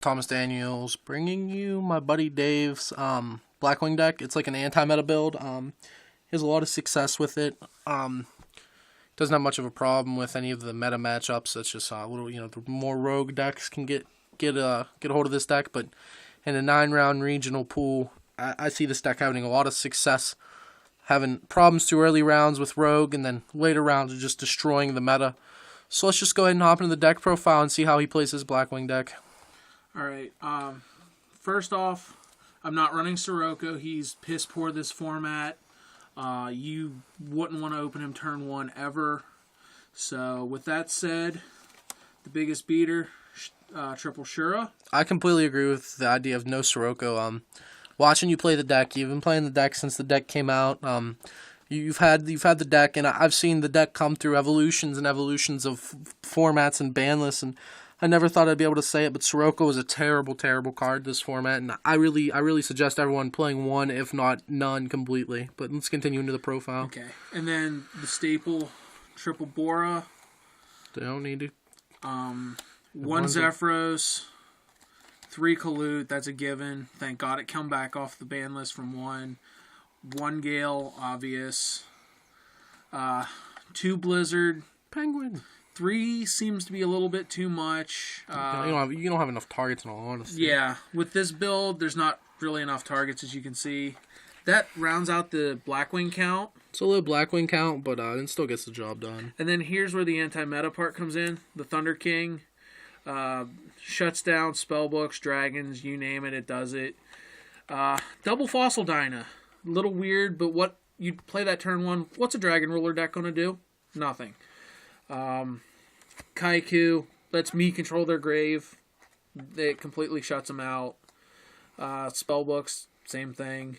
Thomas Daniels, bringing you my buddy Dave's Blackwing deck. It's like an anti-meta build. He has a lot of success with it. Doesn't have much of a problem with any of the meta matchups. It's just a little, the more rogue decks can get a hold of this deck. But in a 9-round regional pool, I see this deck having a lot of success, having problems too early rounds with rogue, and then later rounds are just destroying the meta. So let's just go ahead and hop into the deck profile and see how he plays his Blackwing deck. All right. First off, I'm not running Sirocco. He's piss poor this format. You wouldn't want to open him turn 1 ever. So with that said, the biggest beater, Triple Shura. I completely agree with the idea of no Sirocco. Watching you play the deck, you've been playing the deck since the deck came out. You've had the deck, and I've seen the deck come through evolutions and evolutions of formats and ban lists, and I never thought I'd be able to say it, but Sirocco is a terrible, terrible card this format, and I really suggest everyone playing one, if not none, completely. But let's continue into the profile. Okay, and then the staple, Triple Bora. They don't need to. 1 Zephyros, 3 Kalute, that's a given. Thank God it come back off the ban list from 1. 1 Gale, obvious. 2 Blizzard. Penguin. 3 seems to be a little bit too much. You don't have enough targets in all honesty. Yeah, with this build, there's not really enough targets, as you can see. That rounds out the Blackwing count. It's a low Blackwing count, but it still gets the job done. And then here's where the anti-meta part comes in. The Thunder King shuts down spellbooks, dragons, you name it, it does it. Double Fossil Dyna. Little weird, but what you play that turn 1, what's a Dragon Ruler deck going to do? Nothing. Kaiku lets me control their grave. It completely shuts them out. Spellbooks, same thing.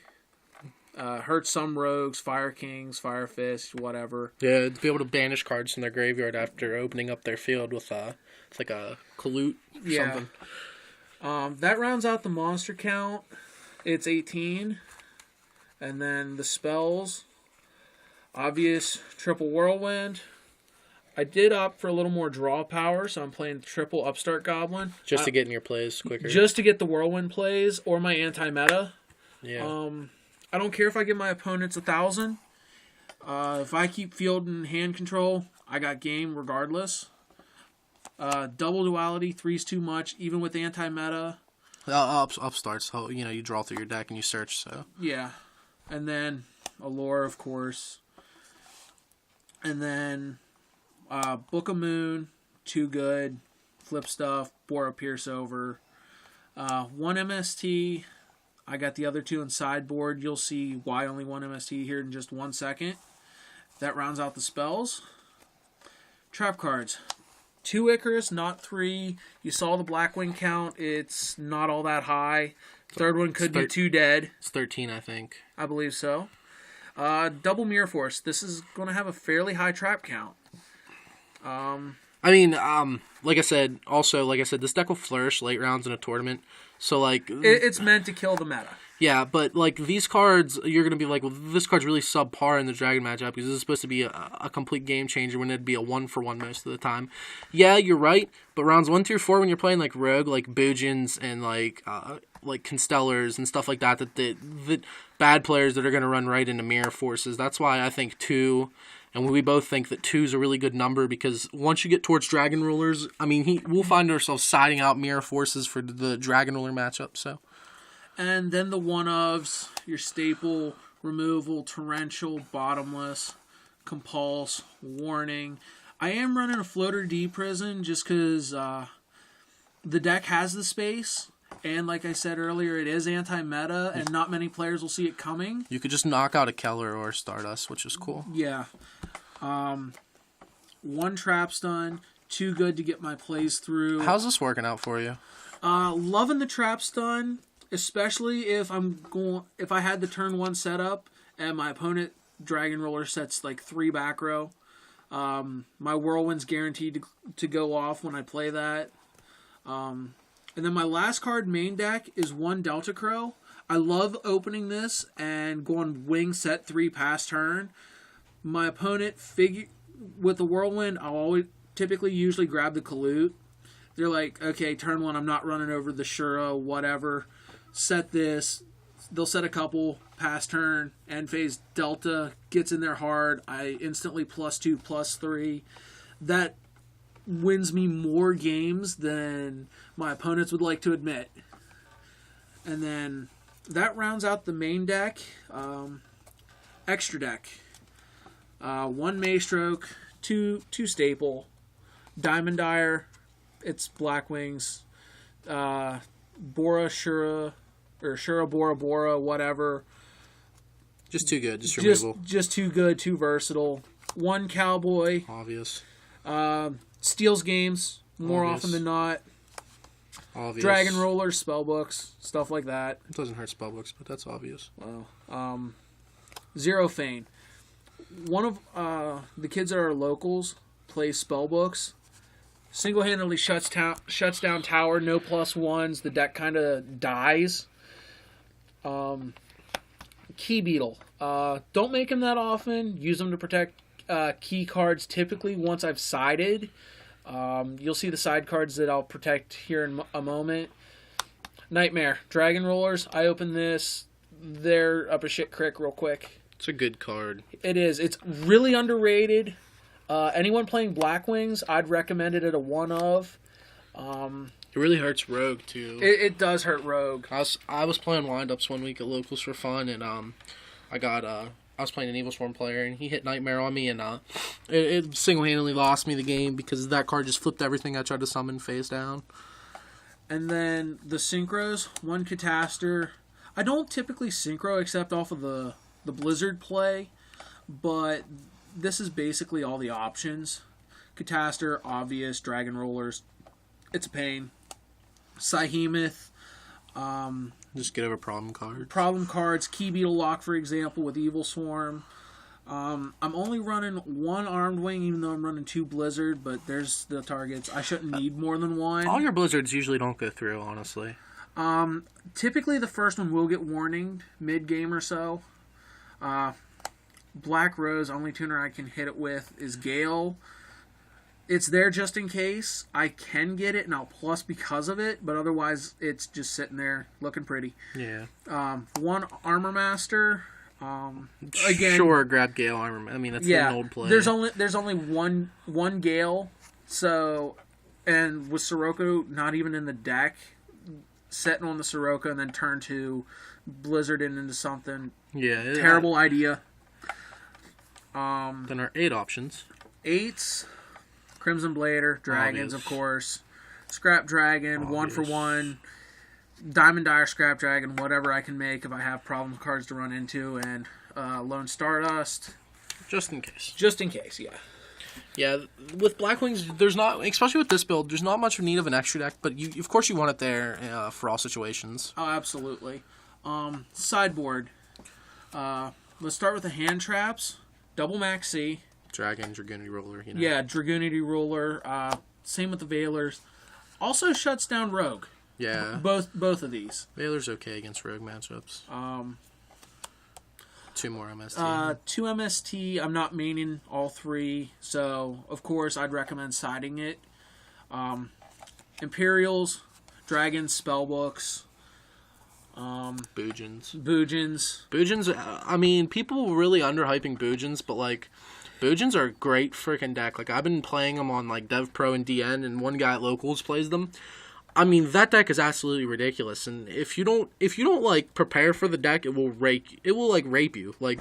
Hurts some rogues, Fire Kings, Fire Fist, whatever. Yeah, to be able to banish cards from their graveyard after opening up their field with it's like a Kalute or something. That rounds out the monster count. It's 18. And then the spells. Obvious Triple Whirlwind. I did opt for a little more draw power, so I'm playing Triple Upstart Goblin. Just to get in your plays quicker. Just to get the Whirlwind plays or my anti-meta. Yeah. I don't care if I give my opponents 1,000. If I keep field and hand control, I got game regardless. Double Duality, 3's too much, even with anti-meta. Upstart, so you draw through your deck and you search. So yeah, and then Allure, of course, and then Book of Moon, too good. Flip stuff, Bora Pierce over. 1 MST. I got the other 2 in sideboard. You'll see why only 1 MST here in just 1 second. That rounds out the spells. Trap cards. 2 Icarus, not 3. You saw the Blackwing count. It's not all that high. Third one could be 2 dead. It's 13, I think. I believe so. Double Mirror Force. This is going to have a fairly high trap count. Like I said, this deck will flourish late rounds in a tournament. So, it's meant to kill the meta. Yeah, but, these cards, you're going to be like, well, this card's really subpar in the Dragon matchup because this is supposed to be a complete game changer when it'd be a 1-for-1 most of the time. Yeah, you're right, but rounds 1 through 4 when you're playing, Rogue, Boojins, and, Constellars and stuff like that, that bad players that are going to run right into Mirror Forces. That's why I think 2... And we both think that 2 is a really good number because once you get towards Dragon Rulers, we'll find ourselves siding out Mirror Forces for the Dragon Ruler matchup. So, and then the one-ofs, your staple, removal, torrential, bottomless, compulse, warning. I am running a floater D prison just because the deck has the space. And like I said earlier, it is anti-meta, and not many players will see it coming. You could just knock out a Keller or a Stardust, which is cool. Yeah. 1 trap stun, too good to get my plays through. How's this working out for you? Loving the trap stun, especially if I had the turn 1 setup and my opponent Dragon Roller sets 3 back row. My Whirlwind's guaranteed to go off when I play that. And then my last card main deck is 1 Delta Crow. I love opening this and going wing set 3 pass turn. My opponent with the Whirlwind, I'll always typically usually grab the Kalute. They're like, okay, turn 1, I'm not running over the Shura, whatever. Set this. They'll set a couple, pass turn, end phase, Delta, gets in there hard. I instantly +2, +3. That wins me more games than my opponents would like to admit. And then that rounds out the main deck. Extra deck. 1 Maystroke, 2 staple, Diamond Dire, it's Blackwings, Bora Shura, or Shura Bora Bora, whatever. Just too good. Just removable. Just too good, too versatile. 1 Cowboy. Obvious. Steals games more Obvious. often than not. Obvious. Dragon Rollers, Spellbooks, stuff like that. It doesn't hurt spellbooks, but that's obvious. Wow. 0 Feign. One of the kids that are locals plays Spellbooks. Single-handedly shuts down tower, no +1s. The deck kind of dies. Key Beetle. Don't make him that often. Use him to protect key cards. Typically, once I've sided, you'll see the side cards that I'll protect here in a moment. Nightmare. Dragon Rollers. I open this. They're up a shit creek real quick. It's a good card. It is. It's really underrated. Anyone playing Blackwings, I'd recommend it at a 1 of. It really hurts Rogue too. It does hurt Rogue. I was playing windups one week at locals for fun, and I was playing an Evil Swarm player, and he hit Nightmare on me, and it single-handedly lost me the game because that card just flipped everything I tried to summon face down. And then the synchros, 1 Cataster. I don't typically synchro except off of the Blizzard play, but this is basically all the options. Cataster, obvious, Dragon Rollers. It's a pain. Psyhemoth. Just get over problem cards. Problem cards. Key Beetle Lock, for example, with Evil Swarm. I'm only running 1 Armed Wing, even though I'm running 2 Blizzard, but there's the targets. I shouldn't need more than 1. All your Blizzards usually don't go through, honestly. Typically the first one will get warning mid-game or so. Black Rose, only tuner I can hit it with is Gale. It's there just in case. I can get it, and I'll plus because of it, but otherwise it's just sitting there looking pretty. Yeah. 1 Armor Master. Again, sure, grab Gale Armor. I mean, that's an old play. There's only one Gale, so, and with Sirocco not even in the deck, setting on the Sirocco and then turn to Blizzard into something. Yeah. Terrible idea. Then our 8 options. 8s, Crimson Blader, Dragons, Obvious. of course. Scrap Dragon, Obvious. 1 for 1. Diamond Dire, Scrap Dragon, whatever I can make if I have problem cards to run into. And Lone Stardust. Just in case. Just in case, yeah. Yeah, with Blackwings, there's not, especially with this build, there's not much need of an extra deck, but of course you want it there for all situations. Oh, absolutely. Sideboard. Let's start with the hand traps. Double Max C. Dragon, Dragoonity Roller, you know. Yeah, Dragoonity Roller. Same with the Veilers. Also shuts down Rogue. Yeah. Both of these. Veiler's okay against Rogue matchups. 2 more MST. 2 MST. I'm not maining all 3, so of course I'd recommend siding it. Imperials, Dragons, Spellbooks. Boojins. Boojins. I mean, people were really underhyping Boojins, but like, Boojins are a great freaking deck. Like, I've been playing them on like Dev Pro and DN, and one guy at locals plays them. I mean, that deck is absolutely ridiculous, and if you don't like prepare for the deck, it will rape you. Like,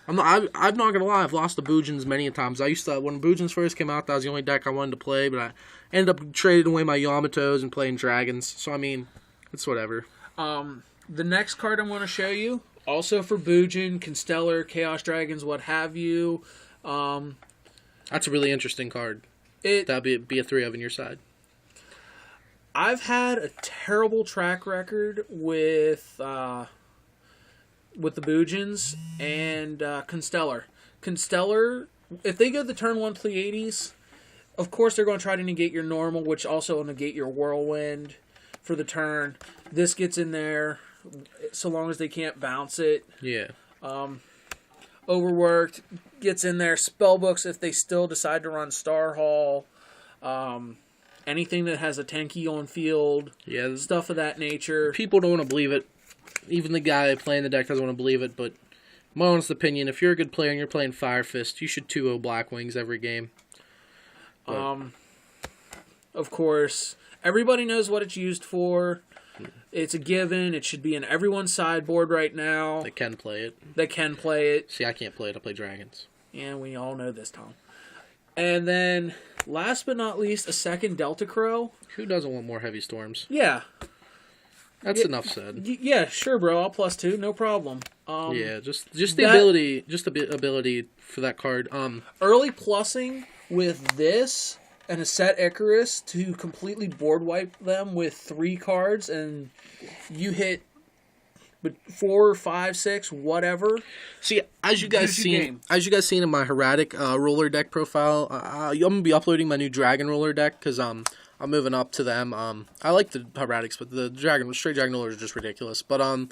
I'm not gonna lie, I've lost to Boojins many times. I used to, when Boojins first came out, that was the only deck I wanted to play, but I ended up trading away my Yamatos and playing Dragons. So I mean, it's whatever. The next card I'm going to show you, also for Boojin, Constellar, Chaos Dragons, what have you. That's a really interesting card. That'd be a 3 of in your side. I've had a terrible track record with the Boojins and Constellar. Constellar, if they go the turn 1 Pleiades, of course they're going to try to negate your normal, which also will negate your Whirlwind for the turn. This gets in there so long as they can't bounce it. Yeah. Overworked gets in there. Spellbooks if they still decide to run Star Hall. anything that has a tanky on field, Yeah, stuff of that nature. people don't want to believe it. Even the guy playing the deck doesn't want to believe it, but my honest opinion, if you're a good player and you're playing Fire Fist, you should 2-0 Blackwings every game. But, Of course, everybody knows what it's used for. It's a given. It should be in everyone's sideboard right now. they can play it. They can play it. See, I can't play it. I play dragons. Yeah, we all know this, Tom. And then, last but not least, a second Delta Crow. Who doesn't want more heavy storms? Yeah. That's enough said. Yeah, sure, bro. I'll +2, no problem. Yeah, just the ability, ability for that card. Early plussing with this and a set Icarus to completely board wipe them with 3 cards, and you hit 4, 5, 6, whatever. See, as you guys seen in my Heradic roller deck profile, I'm gonna be uploading my new Dragon roller deck because I'm moving up to them. I like the Heratics, but the straight Dragon roller is just ridiculous. But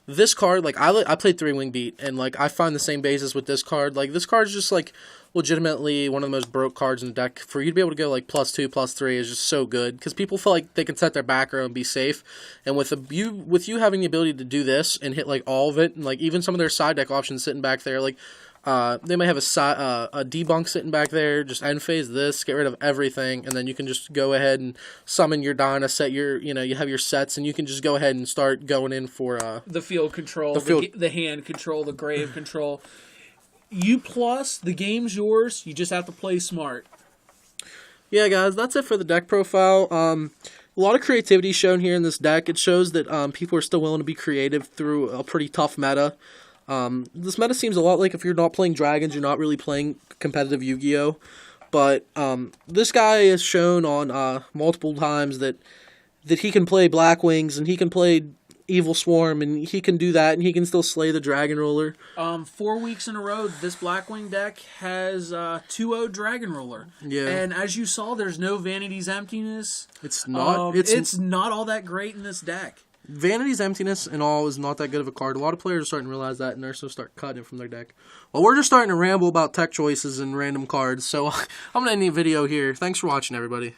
this card, like I played 3-Wing Beat, and like I find the same basis with this card. Like this card's just like legitimately one of the most broke cards in the deck. For you to be able to go like +2, +3 is just so good because people feel like they can set their back row and be safe. And with you having the ability to do this and hit like all of it, and like even some of their side deck options sitting back there, like they might have a debunk sitting back there. Just end phase this, get rid of everything, and then you can just go ahead and summon your Dyna, set your you have your sets, and you can just go ahead and start going in for the field control, the hand control, the grave control. You plus, the game's yours. You just have to play smart. Yeah, guys, that's it for the deck profile. A lot of creativity shown here in this deck. It shows that people are still willing to be creative through a pretty tough meta. This meta seems a lot like if you're not playing Dragons, you're not really playing competitive Yu-Gi-Oh! But this guy has shown on multiple times that he can play Blackwings and he can play Evil Swarm, and he can do that, and he can still slay the Dragon Roller. 4 weeks in a row, this Blackwing deck has 2-0 Dragon Roller. Yeah. And as you saw, there's no Vanity's Emptiness. It's not. It's not all that great in this deck. Vanity's Emptiness and all is not that good of a card. A lot of players are starting to realize that, and they're so start cutting it from their deck. Well, we're just starting to ramble about tech choices and random cards, so I'm going to end the video here. Thanks for watching, everybody.